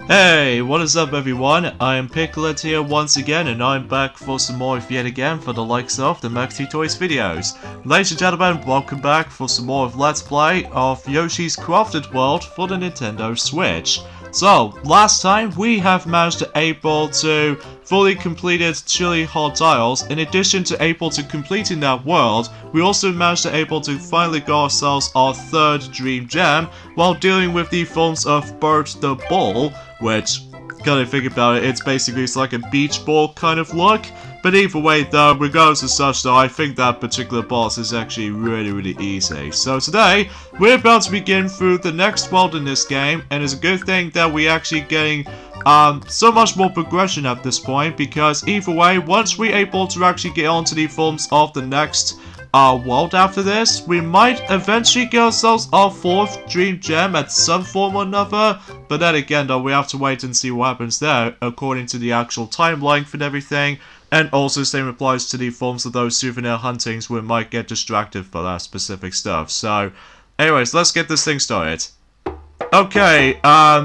Hey, what is up everyone? I am Piglet here once again, and I'm back for some more yet again for the likes of the Maxi Toys videos. Ladies and gentlemen, welcome back for some more of Let's Play of Yoshi's Crafted World for the Nintendo Switch. So, last time we have managed to able to fully completed Chili Hot Tiles. In addition to able to completing that world, we also managed to able to finally get ourselves our third Dream Gem while dealing with the forms of Bird the Ball, which, kind of think about it's basically like a beach ball kind of look. But either way though, regardless of such though, I think that particular boss is actually really easy. So today, we're about to begin through the next world in this game, and it's a good thing that we're actually getting so much more progression at this point, because either way, once we're able to actually get onto the forms of the next world after this, we might eventually get ourselves our fourth Dream Gem at some form or another. But then again though, we have to wait and see what happens there according to the actual time length and everything. And also same applies to the forms of those souvenir huntings, we might get distracted for that specific stuff. So anyways, let's get this thing started. Okay,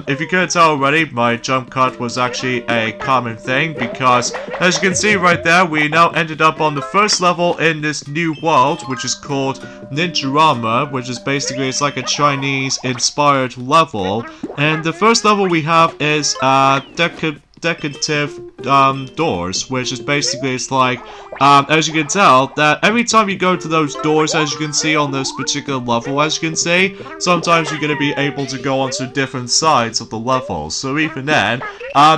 if you couldn't tell already, my jump cut was actually a common thing, because as you can see right there, we now ended up on the first level in this new world, which is called Rama, which is basically, it's like a Chinese inspired level. And the first level we have is Decorative Doors, which is basically, it's like, as you can tell, that every time you go to those doors, as you can see on this particular level, as you can see, sometimes you're going to be able to go onto different sides of the level. So even then,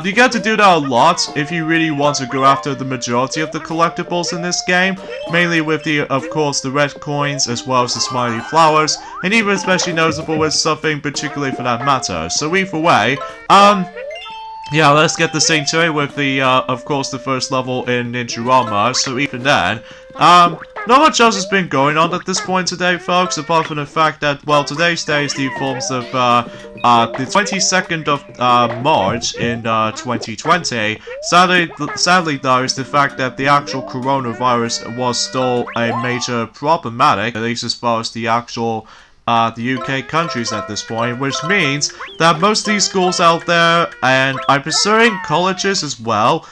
you get to do that a lot if you really want to go after the majority of the collectibles in this game, mainly with the, of course, the red coins, as well as the smiley flowers, and even especially noticeable with something particularly for that matter. So either way, yeah, let's get this thing to it with the, of course, the first level in Rama. So even then, not much else has been going on at this point today, folks, apart from the fact that, well, today's day is the forms of, the 22nd of, March in, 2020. Sadly, though, is the fact that the actual coronavirus was still a major problematic, at least as far as the actual the UK countries at this point, which means that most of these schools out there, and I'm pursuing colleges as well,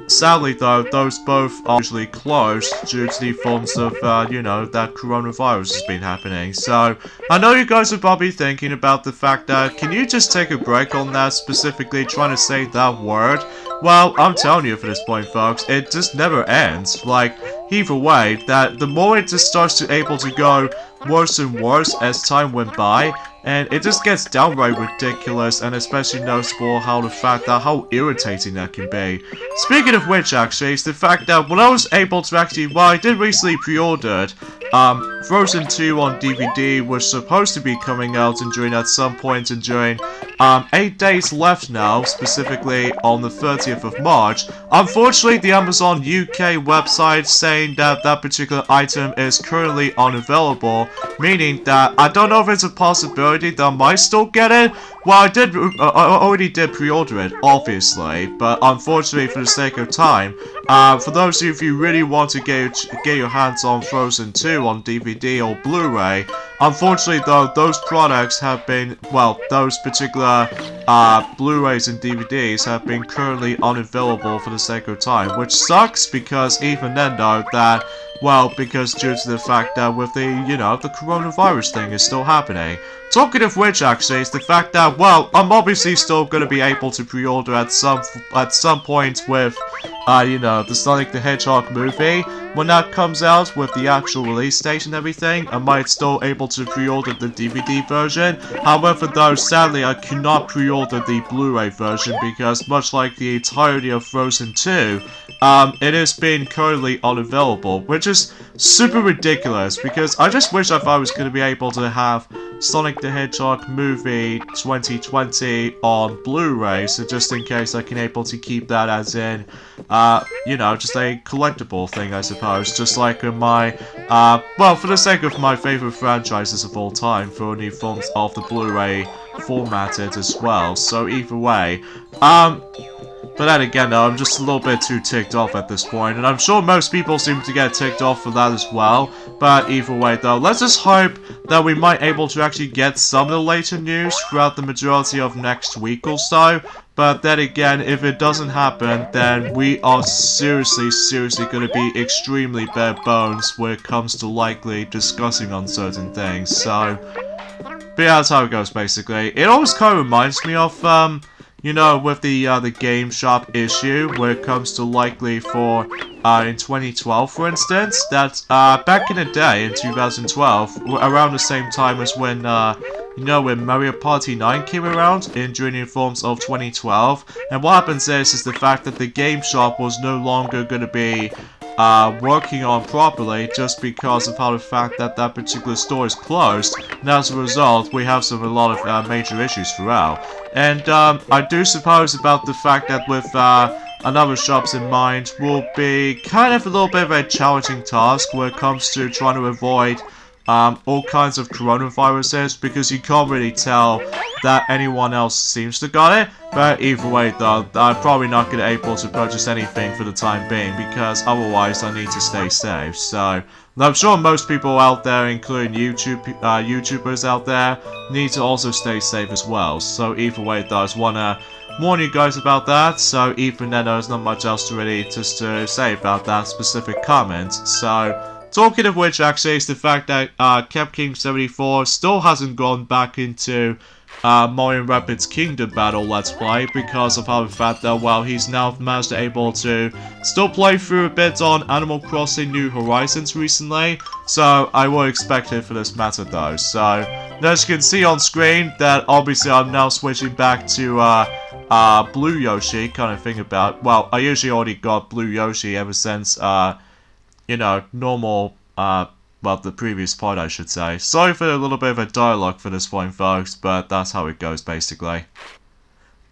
sadly though, those both are usually closed due to the forms of, you know, that coronavirus has been happening. So, I know you guys are probably thinking about the fact that, can you just take a break on that, specifically trying to say that word? Well, I'm telling you for this point, folks, it just never ends. Like, either way, that the more it just starts to able to go worse and worse as time went by, and it just gets downright ridiculous, and especially noticeable how the fact that how irritating that can be. Speaking of which, actually, it's the fact that when I was able to actually, well, I did recently pre-ordered Frozen 2 on DVD, was supposed to be coming out and during at some point and during 8 days left now, specifically on the 30th of March. Unfortunately, the Amazon UK website saying that that particular item is currently unavailable, meaning that I don't know if it's a possibility that I might still get it. Well, I already did pre-order it, obviously, but unfortunately, for the sake of time, for those of you who really want to get your hands on Frozen 2 on DVD or Blu-ray, unfortunately though, those products have been, well, those particular Blu-rays and DVDs have been currently unavailable for the sake of time, which sucks, because even then though, that, well, because due to the fact that with the, you know, the coronavirus thing is still happening. Talking of which, actually, is the fact that, well, I'm obviously still going to be able to pre-order at some point with, you know, the Sonic the Hedgehog movie. When that comes out with the actual release date and everything, I might still able to pre-order the DVD version. However, though, sadly, I cannot pre-order the Blu-ray version because, much like the entirety of Frozen 2, it has been currently unavailable, which is super ridiculous, because I just wish if I was going to be able to have Sonic the Hedgehog movie 2020 on Blu-ray, so just in case I can able to keep that as in, you know, just a collectible thing, I suppose, just like in my, well, for the sake of my favorite franchises of all time, for new forms of the Blu-ray formatted as well. So either way, But then again, though, I'm just a little bit too ticked off at this point, and I'm sure most people seem to get ticked off for that as well. But either way, though, let's just hope that we might able to actually get some of the later news throughout the majority of next week or so. But then again, if it doesn't happen, then we are seriously going to be extremely bare bones when it comes to likely discussing on certain things. So, but yeah, that's how it goes, basically. It always kind of reminds me of, you know, with the game shop issue, where it comes to likely for, in 2012, for instance, that, back in the day, in 2012, around the same time as when, you know, when Mario Party 9 came around, during the forms of 2012, and what happens is the fact that the game shop was no longer going to be, working on properly just because of how the fact that that particular store is closed, and as a result we have a lot of major issues throughout. And I do suppose about the fact that with another shops in mind will be kind of a little bit of a challenging task when it comes to trying to avoid all kinds of coronaviruses, because you can't really tell that anyone else seems to got it. But either way, though, I'm probably not going to be able to purchase anything for the time being, because otherwise I need to stay safe. So I'm sure most people out there, including YouTubers out there, need to also stay safe as well. So either way, though, I just want to warn you guys about that. So even then, there's not much else to really just to say about that specific comment. So talking of which, actually, is the fact that Capking74 still hasn't gone back into Mario & Rabbids Kingdom Battle Let's Play, because of how the fact that, well, he's now managed to able to still play through a bit on Animal Crossing New Horizons recently, so I will expect it for this matter, though. So, as you can see on screen, that obviously I'm now switching back to Blue Yoshi, kind of thing about, well, I usually already got Blue Yoshi ever since, you know, normal, well, the previous part, I should say. Sorry for a little bit of a dialogue for this point, folks, but that's how it goes, basically.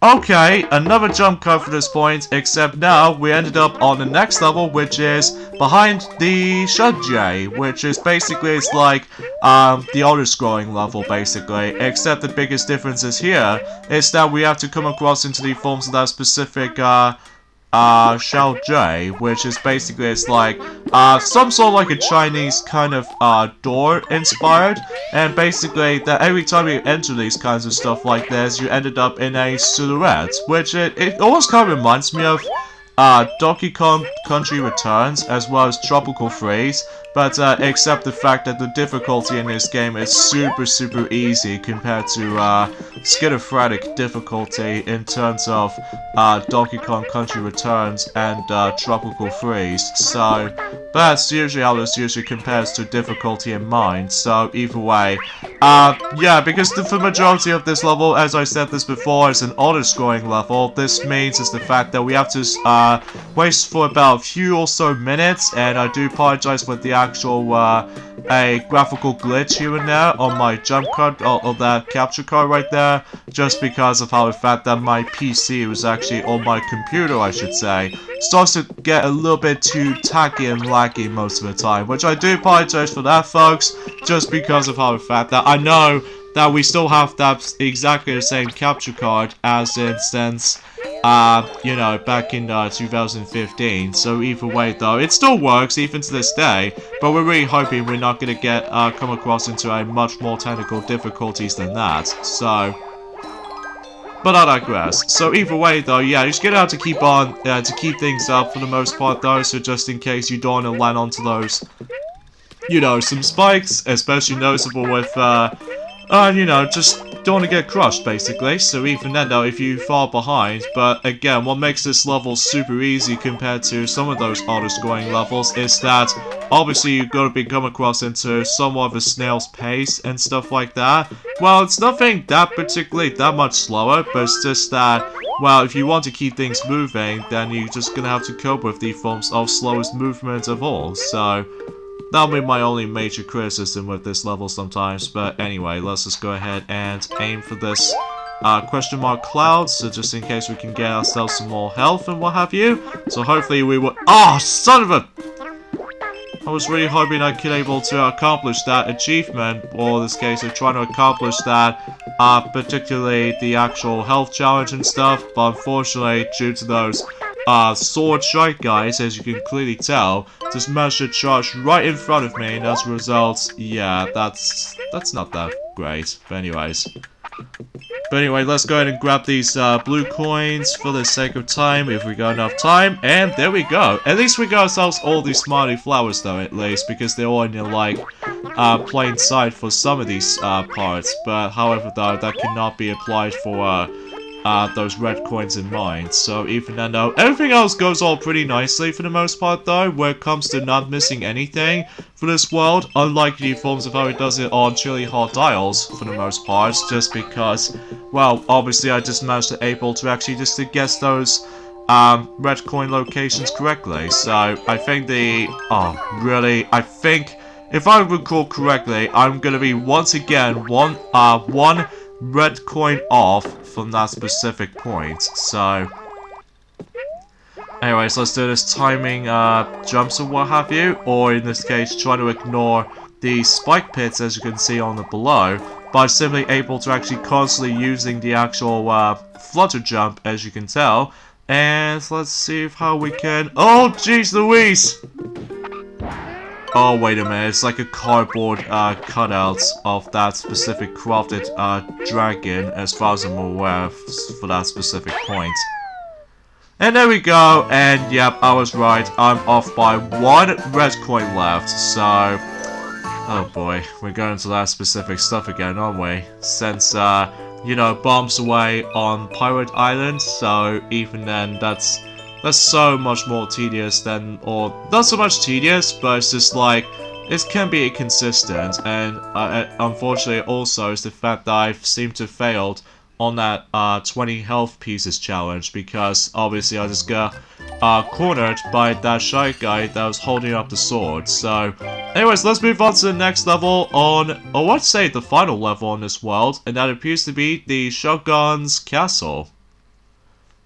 Okay, another jump cut for this point, except now we ended up on the next level, which is behind the Shudjay, which is basically, it's like, the auto-scrolling level, basically, except the biggest difference is here, is that we have to come across into the forms of that specific, Shao J, which is basically, it's like, some sort of like a Chinese kind of, door inspired, and basically, that every time you enter these kinds of stuff like this, you ended up in a silhouette, which it almost kind of reminds me of, Donkey Kong Country Returns, as well as Tropical Freeze, but except the fact that the difficulty in this game is super easy compared to schizophrenic difficulty in terms of Donkey Kong Country Returns and Tropical Freeze. So that's usually how this usually compares to difficulty in mind. So either way, yeah, because for the majority of this level, as I said this before, is an auto-scoring level. This means is the fact that we have to waste for about a few or so minutes, and I do apologize for the actual a graphical glitch here and there on my jump card, or that capture card right there, just because of how the fact that my PC was actually, or my computer I should say, starts to get a little bit too tacky and laggy most of the time, which I do apologize for that, folks, just because of how the fact that I know that we still have that exactly the same capture card as in since you know, back in 2015. So either way, though, it still works even to this day. But we're really hoping we're not going to get come across into a much more technical difficulties than that. So, but I digress. So either way, though, yeah, you're just gonna have to keep on to keep things up for the most part, though. So just in case you don't want to land onto those, you know, some spikes, especially noticeable with you know, just don't want to get crushed, basically. So even then, though, if you fall behind, but again, what makes this level super easy compared to some of those auto-scoring levels is that, obviously, you've got to be come across into somewhat of a snail's pace and stuff like that. Well, it's nothing that particularly that much slower, but it's just that, well, if you want to keep things moving, then you're just gonna have to cope with the forms of slowest movement of all, so that'll be my only major criticism with this level sometimes. But anyway, let's just go ahead and aim for this question mark cloud, so just in case we can get ourselves some more health and what have you. So hopefully we will— oh, son of a— I was really hoping I could able to accomplish that achievement, or in this case, I'm trying to accomplish that particularly the actual health challenge and stuff, but unfortunately, due to those sword shy guys, as you can clearly tell, just managed to charge right in front of me, and as a result, yeah, that's not that great. But anyways. But anyway, let's go ahead and grab these blue coins for the sake of time, if we got enough time, and there we go. At least we got ourselves all these smiley flowers though, at least, because they're all in the, like, plain sight for some of these parts. But however though, that cannot be applied for those red coins in mine. So even then though, everything else goes all pretty nicely for the most part though, where it comes to not missing anything for this world, unlike the forms of how it does it on Chili Hot Isles for the most part, just because, well, obviously I just managed to able to actually just to guess those red coin locations correctly. So I think I think if I recall correctly, I'm gonna be once again one red coin off from that specific point. So anyways, let's do this timing jumps or what have you, or in this case try to ignore the spike pits as you can see on the below, by simply able to actually constantly using the actual flutter jump as you can tell. And let's see if how we can, oh jeez Louise! Oh wait a minute, it's like a cardboard cutout of that specific crafted dragon, as far as I'm aware, for that specific point. And there we go, and yep, I was right, I'm off by one red coin left, so... Oh boy, we're going to that specific stuff again, aren't we? Since, you know, bombs away on Pirate Island, so even then, that's so much more tedious than, or not so much tedious, but it's just like, it can be inconsistent, and unfortunately also is the fact that I've seemed to have failed on that 20 health pieces challenge, because obviously I just got cornered by that shy guy that was holding up the sword. So anyways, let's move on to the next level on, or let's say the final level on this world, and that appears to be the Shogun's Castle.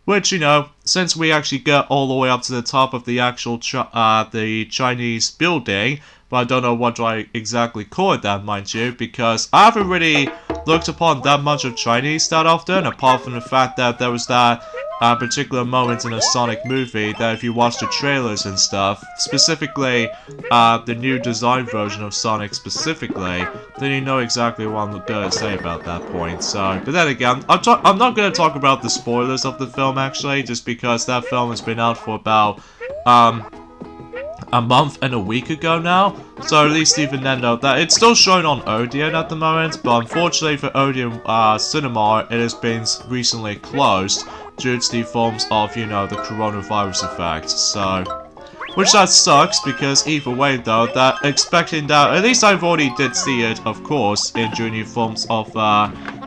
Which, you know, since we actually got all the way up to the top of the actual the Chinese building, but I don't know what do I exactly call it that, mind you, because I haven't really looked upon that much of Chinese that often, apart from the fact that there was that particular moment in a Sonic movie that if you watch the trailers and stuff, specifically the new design version of Sonic specifically, then you know exactly what I'm going to say about that point. So, but then again, I'm not going to talk about the spoilers of the film actually, just because that film has been out for about a month and a week ago now, so at least even then though, that it's still showing on Odeon at the moment, but unfortunately for Odeon Cinema, it has been recently closed due to the forms of, you know, the coronavirus effect, so... Which that sucks, because either way though, that expecting that, at least I've already did see it, of course, in during the forms of,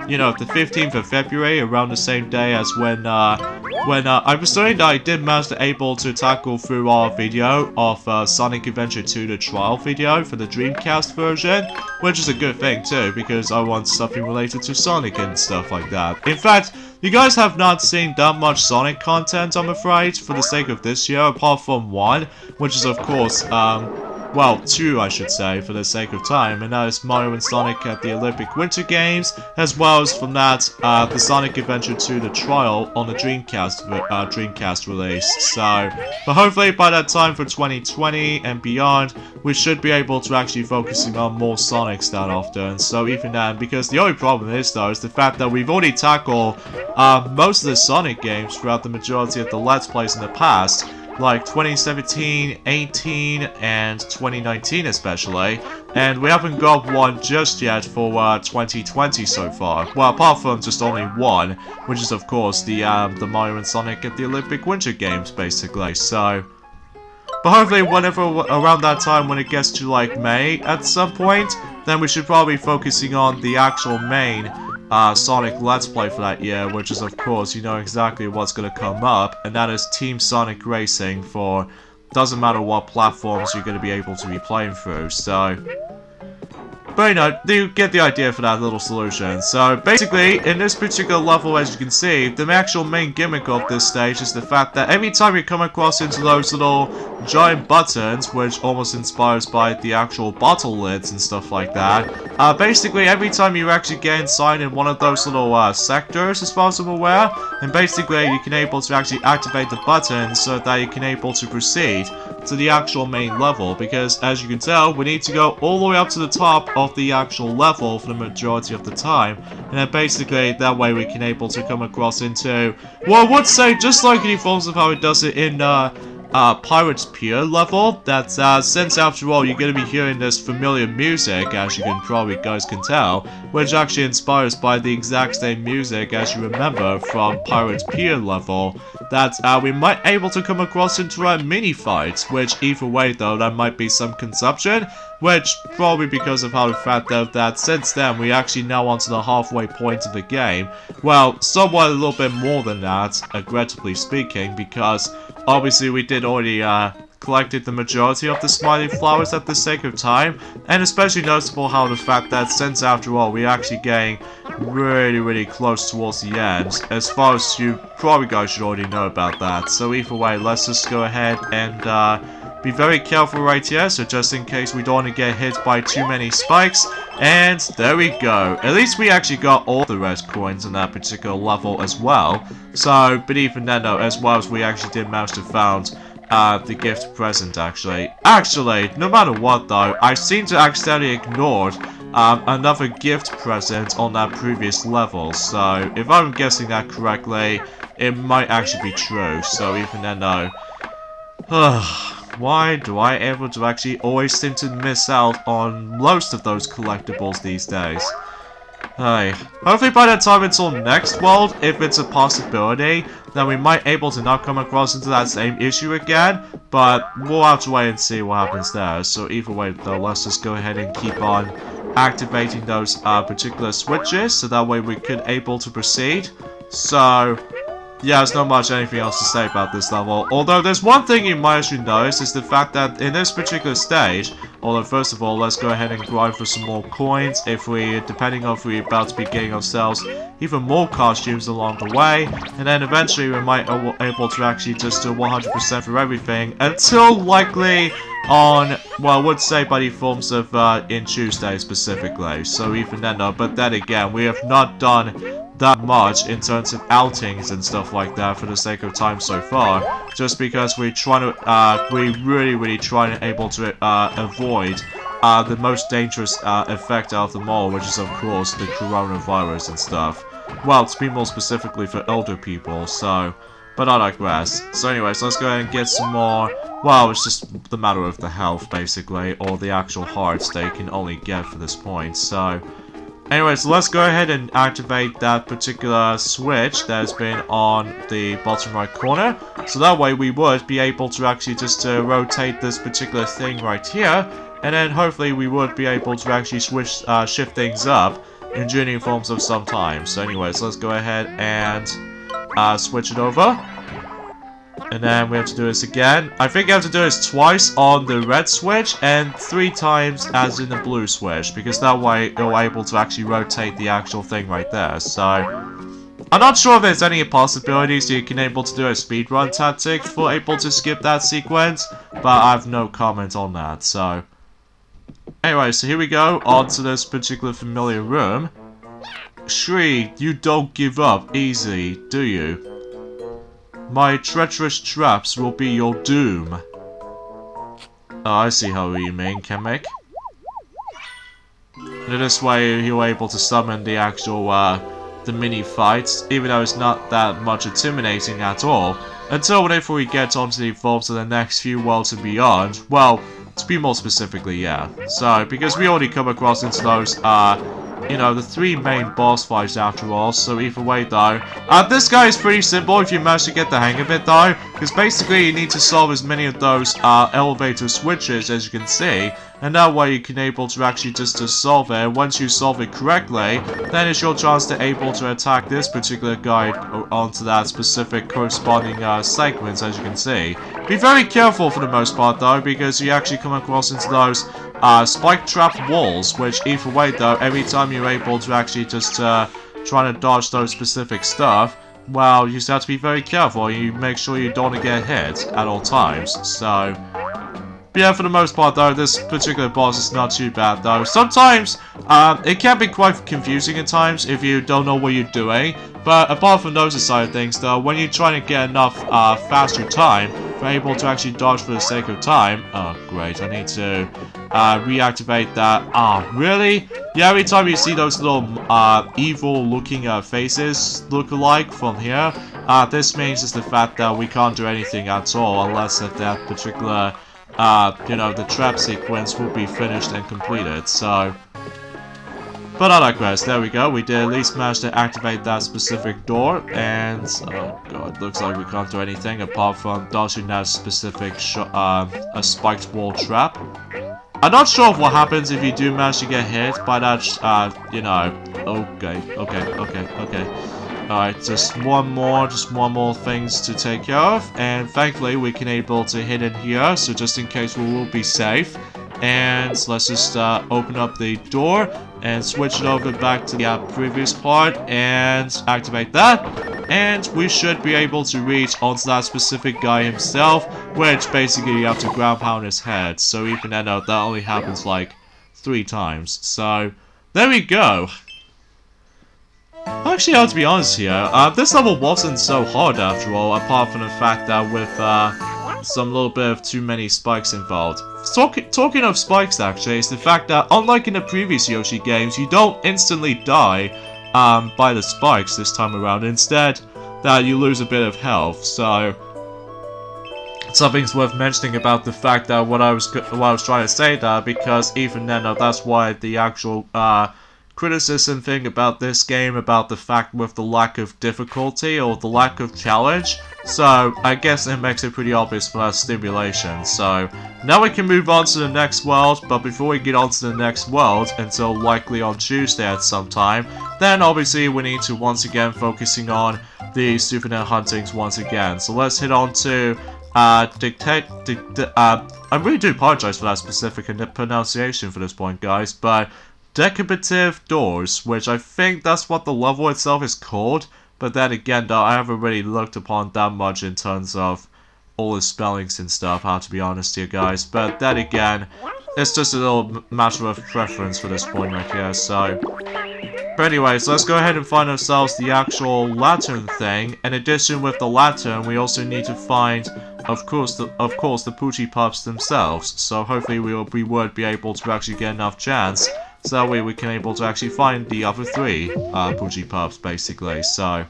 you know, the 15th of February, around the same day as when I was saying that I did manage to able to tackle through our video of Sonic Adventure 2 the trial video for the Dreamcast version, which is a good thing too, because I want something related to Sonic and stuff like that. In fact, you guys have not seen that much Sonic content, I'm afraid, for the sake of this year, apart from one, which is of course, well, two I should say, for the sake of time, and that is Mario and Sonic at the Olympic Winter Games, as well as from that, the Sonic Adventure 2 the trial on the Dreamcast release. So, but hopefully by that time for 2020 and beyond, we should be able to actually focusing on more Sonics that often. So even then, because the only problem is though, is the fact that we've already tackled most of the Sonic games throughout the majority of the Let's Plays in the past, like 2017, 18, and 2019 especially, and we haven't got one just yet for 2020 so far. Well, apart from just only one, which is of course the Mario and Sonic at the Olympic Winter Games, basically. So, but hopefully whenever around that time when it gets to like May at some point, then we should probably be focusing on the actual main Sonic Let's Play for that year, which is of course, you know exactly what's going to come up, and that is Team Sonic Racing for doesn't matter what platforms you're going to be able to be playing through. So But you know, you get the idea for that little solution. So basically, in this particular level, as you can see, the actual main gimmick of this stage is the fact that every time you come across into those little giant buttons, which almost inspires by the actual bottle lids and stuff like that, basically every time you actually get inside in one of those little sectors, as far as I'm aware, and basically you can able to actually activate the button so that you can able to proceed to the actual main level, because as you can tell, we need to go all the way up to the top of the actual level for the majority of the time, and then basically that way we can able to come across into, well, I would say just like in forms of how it does it in Pirate's Pier level, that since after all you're going to be hearing this familiar music, as you can probably guys can tell, which actually inspires by the exact same music as you remember from Pirate's Pier level, that we might able to come across into a mini fight, which either way though there might be some consumption, which probably because of how the fact though that since then we actually now onto the halfway point of the game, well, somewhat a little bit more than that, regrettably speaking, because obviously we did already collected the majority of the smiley flowers at the sake of time, and especially noticeable how the fact that since after all we're actually getting really close towards the end, as far as you probably guys should already know about that. So either way, let's just go ahead and be very careful right here, so just in case we don't want to get hit by too many spikes. And there we go. At least we actually got all the red coins in that particular level as well. So, but even then though, as well as we actually did manage to found the gift present actually. Actually, no matter what though, I seem to accidentally ignored another gift present on that previous level. So, if I'm guessing that correctly, it might actually be true. So even then though, why do I able to actually always seem to miss out on most of those collectibles these days? Hey, hopefully by the time until next world, if it's a possibility, then we might able to not come across into that same issue again, but we'll have to wait and see what happens there. So either way though, let's just go ahead and keep on activating those particular switches, so that way we could able to proceed. So yeah, there's not much anything else to say about this level. Although there's one thing you might actually notice is the fact that in this particular stage, although first of all, let's go ahead and grind for some more coins if we, depending on if we're about to be getting ourselves even more costumes along the way, and then eventually we might be able to actually just do 100% for everything until likely on, well, I would say by the forms of in Tuesday specifically. So even then though, but then again, we have not done that much in terms of outings and stuff like that for the sake of time so far, just because we're trying to we really trying to able to avoid the most dangerous effect out of them all, which is of course the coronavirus and stuff. Well, to be more specifically for elder people, so, but I digress. So anyways, let's go ahead and get some more, well, it's just the matter of the health basically, or the actual hearts they can only get for this point. So anyways, let's go ahead and activate that particular switch that has been on the bottom right corner. So that way we would be able to actually just rotate this particular thing right here. And then hopefully we would be able to actually shift things up in journey forms of some time. So anyways, let's go ahead and switch it over. And then we have to do this again. I think you have to do this twice on the red switch and 3 times as in the blue switch, because that way you're able to actually rotate the actual thing right there. So I'm not sure if there's any possibilities you can able to do a speedrun tactic for able to skip that sequence, but I have no comment on that. So anyway, so here we go on to this particular familiar room. Shri, you don't give up easy, do you? My treacherous traps will be your doom. Oh, I see how you mean, Kamek. And this way you're able to summon the actual, the mini fights, even though it's not that much intimidating at all, until whenever we get onto the evolves of the next few worlds and beyond. Well, to be more specifically, yeah. So, because we already come across into those, you know, the 3 main boss fights after all, so either way though. This guy is pretty simple if you manage to get the hang of it though, because basically you need to solve as many of those elevator switches as you can see, and that way you can able to actually just to solve it. And once you solve it correctly, then it's your chance to able to attack this particular guy onto that specific corresponding segments, as you can see. Be very careful for the most part though, because you actually come across into those spike trap walls, which either way though, every time you're able to actually just try to dodge those specific stuff, well, you just have to be very careful. You make sure you don't get hit at all times. So yeah, for the most part though, this particular boss is not too bad though. Sometimes it can be quite confusing at times if you don't know what you're doing. But apart from those side of things though, when you're trying to get enough faster time for able to actually dodge for the sake of time. Oh great, I need to reactivate that. Ah, really? Yeah, every time you see those little evil looking faces look alike from here, this means is the fact that we can't do anything at all unless that particular you know, the trap sequence will be finished and completed, so. But I digress, there we go, we did at least manage to activate that specific door, and, oh god, looks like we can't do anything apart from dodging that specific, a spiked wall trap. I'm not sure of what happens if you do manage to get hit by that, you know, okay. Alright, just one more things to take care of, and thankfully we can able to hit in here, so just in case we will be safe. And let's just open up the door and switch it over back to the previous part and activate that. And we should be able to reach onto that specific guy himself, which basically you have to ground pound his head. So even then, that only happens like 3 times. So there we go. Actually, I have to be honest here, this level wasn't so hard after all, apart from the fact that with some little bit of too many spikes involved. Talking of spikes actually, is the fact that unlike in the previous Yoshi games, you don't instantly die by the spikes this time around. Instead, that you lose a bit of health, so something's worth mentioning about the fact that what I was trying to say there, because even then, that's why the actual criticism thing about this game, about the fact with the lack of difficulty or the lack of challenge, so I guess it makes it pretty obvious for that stimulation. So now we can move on to the next world, but before we get on to the next world, until likely on Tuesday at some time, then obviously we need to once again focusing on the Supernet huntings once again. So let's hit on to I really do apologize for that specific pronunciation for this point, guys, but Decorative Doors, which I think that's what the level itself is called, but then again though, I haven't really looked upon that much in terms of all the spellings and stuff, how to be honest here guys, but then again, it's just a little matter of preference for this point right here, so. But anyways, let's go ahead and find ourselves the actual lantern thing. In addition with the lantern, we also need to find, of course, the Poochie Pups themselves, so hopefully we would be able to actually get enough chance. So that way we can able to actually find the other 3 Poochie Pups, basically, so.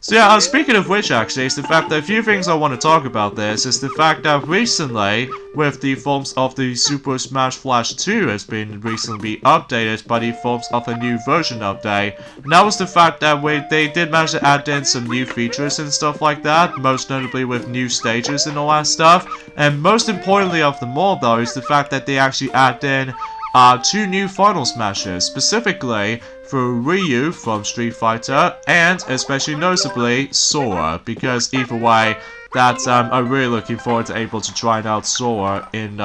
So yeah, speaking of which actually, it's the fact that a few things I want to talk about this is the fact that recently, with the forms of the Super Smash Flash 2 has been recently updated by the forms of a new version update. And that was the fact that they did manage to add in some new features and stuff like that, most notably with new stages and all that stuff. And most importantly of them all though, is the fact that they actually add in 2 new Final Smashes, specifically for Ryu from Street Fighter, and especially notably Sora, because either way, that's I'm really looking forward to able to trying out Sora in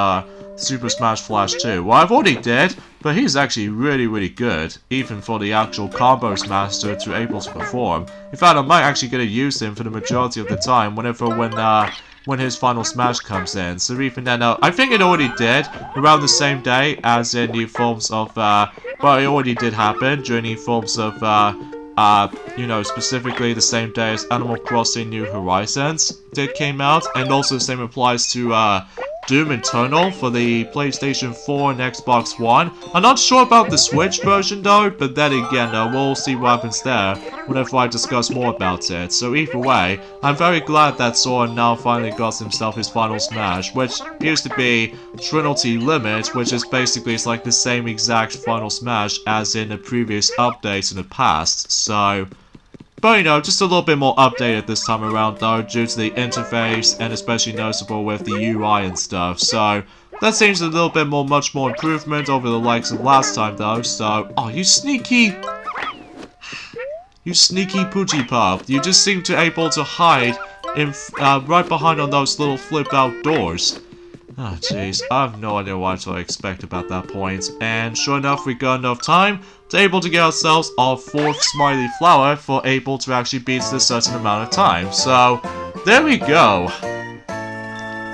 Super Smash Flash 2. Well, I've already did, but he's actually really good, even for the actual combos master to able to perform. In fact, I might actually get to use him for the majority of the time when his final smash comes in. So even then, I think it already did around the same day as in the forms of, well, it already did happen during the forms of, you know, specifically the same day as Animal Crossing New Horizons came out, and also the same applies to, Doom Eternal for the PlayStation 4 and Xbox One. I'm not sure about the Switch version though, but then again, we'll see what happens there whenever I discuss more about it. So either way, I'm very glad that Sora now finally got himself his final smash, which appears to be Trinity Limit, which is basically it's like the same exact final smash as in the previous updates in the past. So, but you know, just a little bit more updated this time around though, due to the interface and especially noticeable with the UI and stuff. So That seems a little bit much more improvement over the likes of last time though, so... Oh, you sneaky poochie pup. You just seem to able to hide in, right behind on those little flip-out doors. Oh, jeez. I have no idea what to expect about that point. And sure enough, we got enough time to able to get ourselves our 4th smiley flower for able to actually beat this certain amount of time. So, there we go.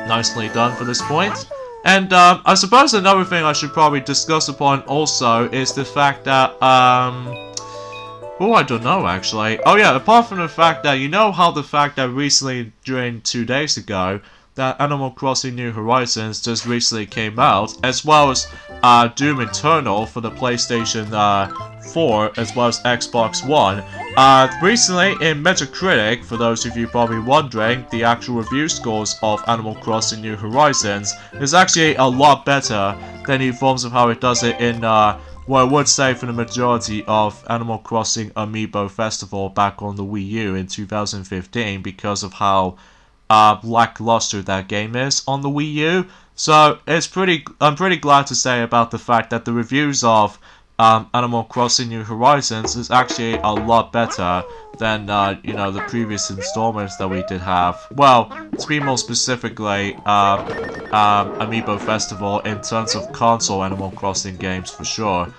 Nicely done for this point. And, I suppose another thing I should probably discuss upon also is the fact that, oh, I don't know, actually. Oh, yeah, apart from the fact that, you know how the fact that recently, during 2 days ago, that Animal Crossing New Horizons just recently came out, as well as, Doom Eternal for the PlayStation, 4, as well as Xbox One. Recently, in Metacritic, for those of you probably wondering, the actual review scores of Animal Crossing New Horizons is actually a lot better than the forms of how it does it in, well, I would say for the majority of Animal Crossing Amiibo Festival back on the Wii U in 2015 because of how lackluster that game is on the Wii U. So I'm pretty glad to say about the fact that the reviews of Animal Crossing New Horizons is actually a lot better than you know, the previous installments that we did have. Well, to be more specifically, Amiibo Festival in terms of console Animal Crossing games for sure.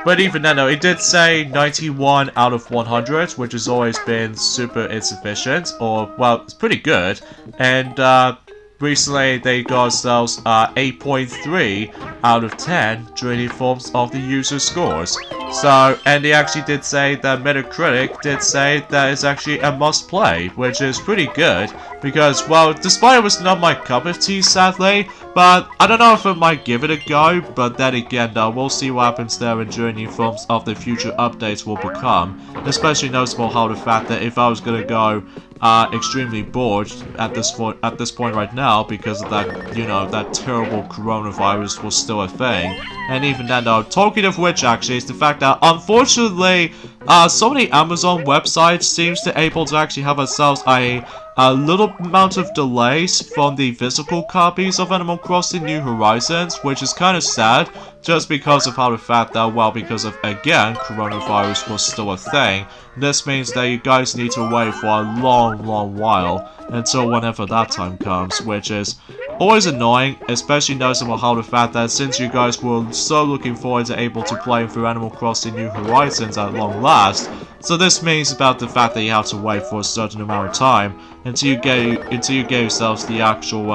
But even then, though, it did say 91 out of 100, which has always been super insufficient, or, well, it's pretty good. And, recently they got ourselves 8.3 out of 10 during the forms of the user scores. So, and they actually did say that Metacritic did say that it's actually a must play, which is pretty good because, well, despite it was not my cup of tea sadly, but I don't know if I might give it a go, but then again though, we'll see what happens there and during the forms of the future updates will become. Especially noticeable how the fact that if I was gonna go extremely bored at this point right now because of that, you know, that terrible coronavirus was still a thing. And even then though, talking of which actually is the fact that unfortunately so many Amazon websites seems to able to actually have ourselves a little amount of delays from the physical copies of Animal Crossing New Horizons, which is kind of sad, just because of how the fact that, well, because of, again, coronavirus was still a thing. This means that you guys need to wait for a long while until whenever that time comes, which is always annoying, especially noticeable how the fact that since you guys were so looking forward to able to play through Animal Crossing New Horizons at long last, so this means about the fact that you have to wait for a certain amount of time until you get yourselves the actual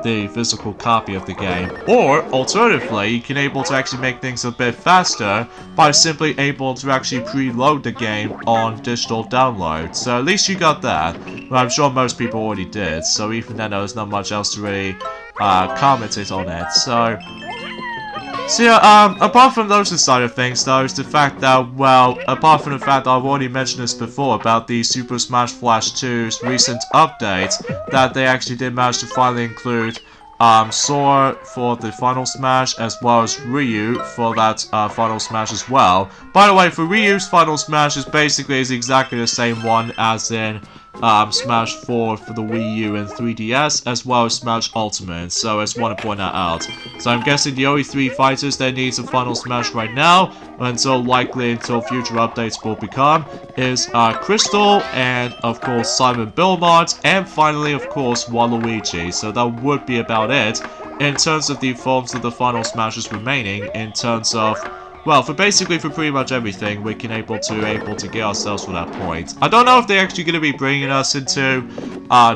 the physical copy of the game. Or alternatively, you can able to actually make things a bit faster by simply able to actually preload the game on digital download. So at least you got that. But I'm sure most people already did. So even then, there's not much else to really comment on it. So yeah, apart from those side of things, though, is the fact that, well, apart from the fact that I've already mentioned this before about the Super Smash Bros. 2's recent update, that they actually did manage to finally include Sora for the Final Smash, as well as Ryu for that Final Smash as well. By the way, for Ryu's Final Smash is exactly the same one as in Smash 4 for the Wii U and 3DS, as well as Smash Ultimate, so I just want to point that out. So I'm guessing the only 3 fighters that needs a Final Smash right now, until future updates will become, is Crystal, and of course Simon Belmont, and finally of course Waluigi. So that would be about it in terms of the forms of the Final Smashes remaining, in terms of, well, for pretty much everything, we can able to get ourselves to that point. I don't know if they're actually going to be bringing us into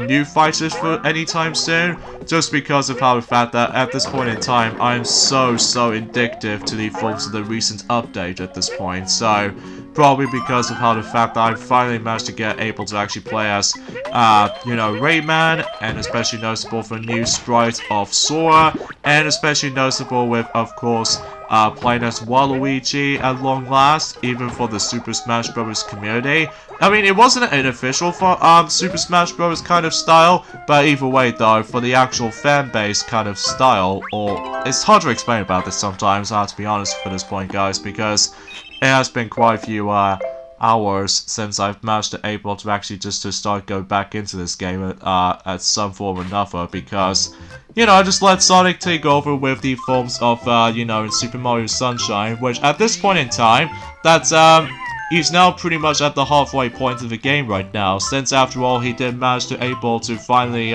new fighters for anytime soon, just because of how the fact that at this point in time, I'm so addictive to the forms of the recent update at this point. So probably because of how the fact that I finally managed to get able to actually play as, you know, Rayman, and especially noticeable for new sprite of Sora, and especially noticeable with, of course, playing as Waluigi at long last, even for the Super Smash Bros. Community. I mean, it wasn't an official for Super Smash Bros. Kind of style, but either way though, for the actual fan base kind of style, or it's hard to explain about this sometimes, I have to be honest for this point, guys, because it has been quite a few hours since I've managed to able to actually just to start go back into this game at some form or another, because I just let Sonic take over with the forms of in Super Mario Sunshine, which at this point in time, that's he's now pretty much at the halfway point of the game right now, since after all he did manage to able to finally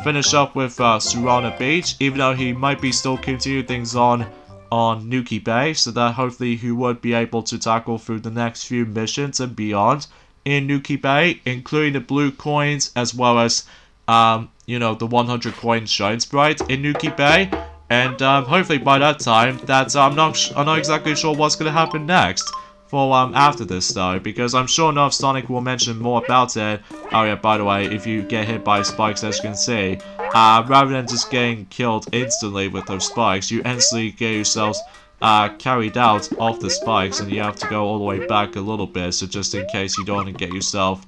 finish up with Surana Beach, even though he might be still continuing things on Nuki Bay, so that hopefully he would be able to tackle through the next few missions and beyond in Nuki Bay, including the blue coins as well as the 100 coin Shine Sprite in Nuki Bay, and hopefully by that time that I'm not exactly sure what's gonna happen next for after this though, because I'm sure enough Sonic will mention more about it. Oh yeah, by the way, if you get hit by spikes, as you can see, rather than just getting killed instantly with those spikes, you instantly get yourselves carried out of the spikes, and you have to go all the way back a little bit, so just in case you don't want to get yourself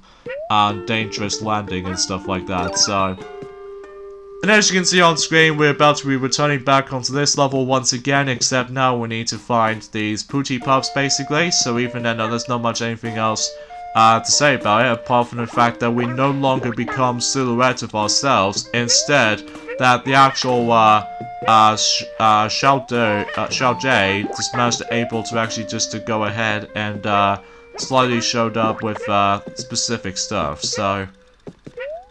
dangerous landing and stuff like that. So, and as you can see on screen, we're about to be returning back onto this level once again, except now we need to find these Poochie Pups basically, so even then there's not much anything else to say about it, apart from the fact that we no longer become silhouette of ourselves, instead that the actual Xiao J just managed to able to actually just to go ahead and slightly showed up with specific stuff, so...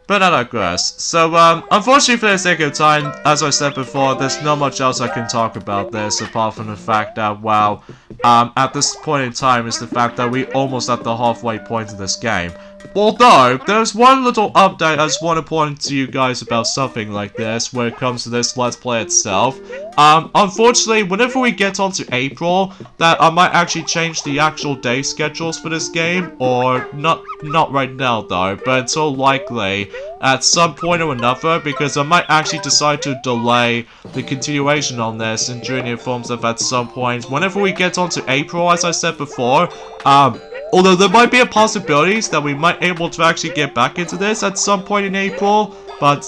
But I digress. So, unfortunately for the sake of time, as I said before, there's not much else I can talk about this, apart from the fact that, well, at this point in time, is the fact that we're almost at the halfway point of this game. Although, there's one little update I just want to point to you guys about something like this, when it comes to this Let's Play itself. Unfortunately, whenever we get onto April, that I might actually change the actual day schedules for this game, or not right now though, but until likely at some point or another, because I might actually decide to delay the continuation on this and during the forms of at some point, whenever we get onto April, as I said before, although there might be a possibility that we might able to actually get back into this at some point in April, but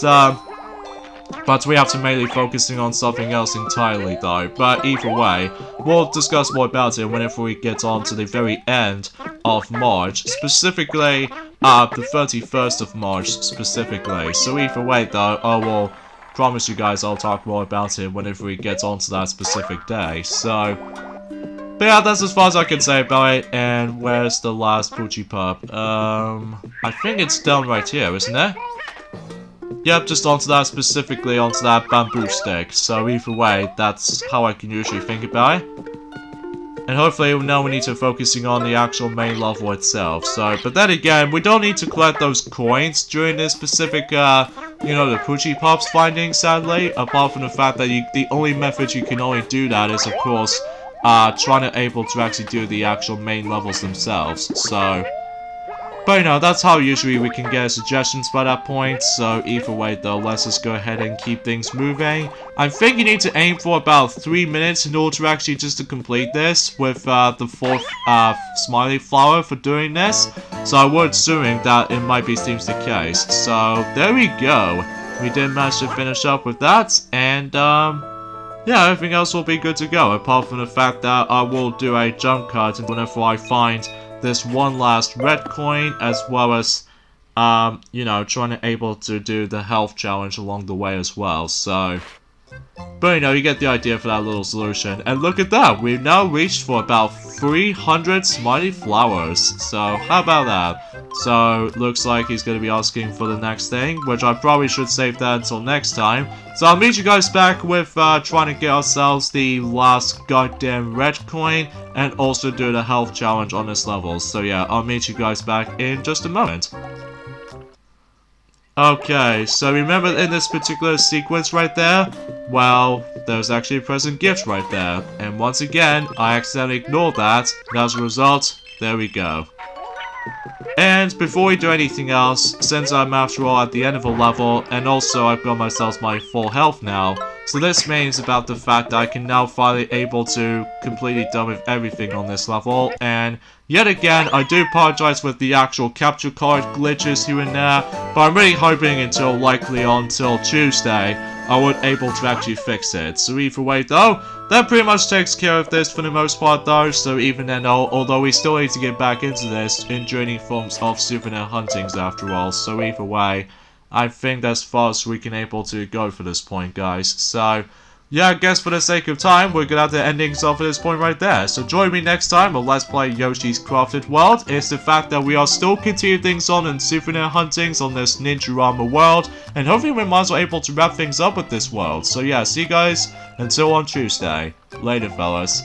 we have to mainly focusing on something else entirely though. But either way, we'll discuss more about it whenever we get on to the very end of March, specifically the 31st of March specifically. So either way though, I will promise you guys I'll talk more about it whenever we get on to that specific day. So, but yeah, that's as far as I can say about it. And where's the last Poochie Pup? I think it's down right here, isn't it? Yep, just onto that, specifically onto that bamboo stick. So either way, that's how I can usually think about it. And hopefully now we need to focusing on the actual main level itself. So, but then again, we don't need to collect those coins during this specific, the Poochie Pups finding, sadly. Apart from the fact that the only method you can only do that is, of course, trying to able to actually do the actual main levels themselves. So, but that's how usually we can get suggestions by that point. So either way though, let's just go ahead and keep things moving. I think you need to aim for about 3 minutes in order to actually just to complete this with the 4th smiley flower for doing this. So I would assuming that it might be seems the case. So there we go. We did manage to finish up with that, and yeah, everything else will be good to go, apart from the fact that I will do a jump cut whenever I find this one last red coin, as well as, trying to able to do the health challenge along the way as well, so... But you get the idea for that little solution. And look at that, we've now reached for about 300 smiley flowers. So, how about that? So, looks like he's going to be asking for the next thing, which I probably should save that until next time. So I'll meet you guys back with trying to get ourselves the last goddamn red coin, and also do the health challenge on this level. So yeah, I'll meet you guys back in just a moment. Okay, so remember in this particular sequence right there, well, there's actually a present gift right there. And once again, I accidentally ignored that, and as a result, there we go. And before we do anything else, since I'm after all at the end of a level, and also I've got myself my full health now, so this means about the fact that I can now finally able to completely done with everything on this level, and yet again, I do apologize with the actual capture card glitches here and there, but I'm really hoping until likely until Tuesday I wasn't able to actually fix it. So either way though, that pretty much takes care of this for the most part though. So even then, although we still need to get back into this in joining forms of souvenir huntings after all. So either way, I think that's as far as we can able to go for this point, guys. So yeah, I guess for the sake of time, we're gonna have to end things off at this point right there. So join me next time on Let's Play Yoshi's Crafted World. It's the fact that we are still continuing things on in souvenir huntings on this Ninja Rama world. And hopefully we might as well able to wrap things up with this world. So yeah, see you guys until on Tuesday. Later, fellas.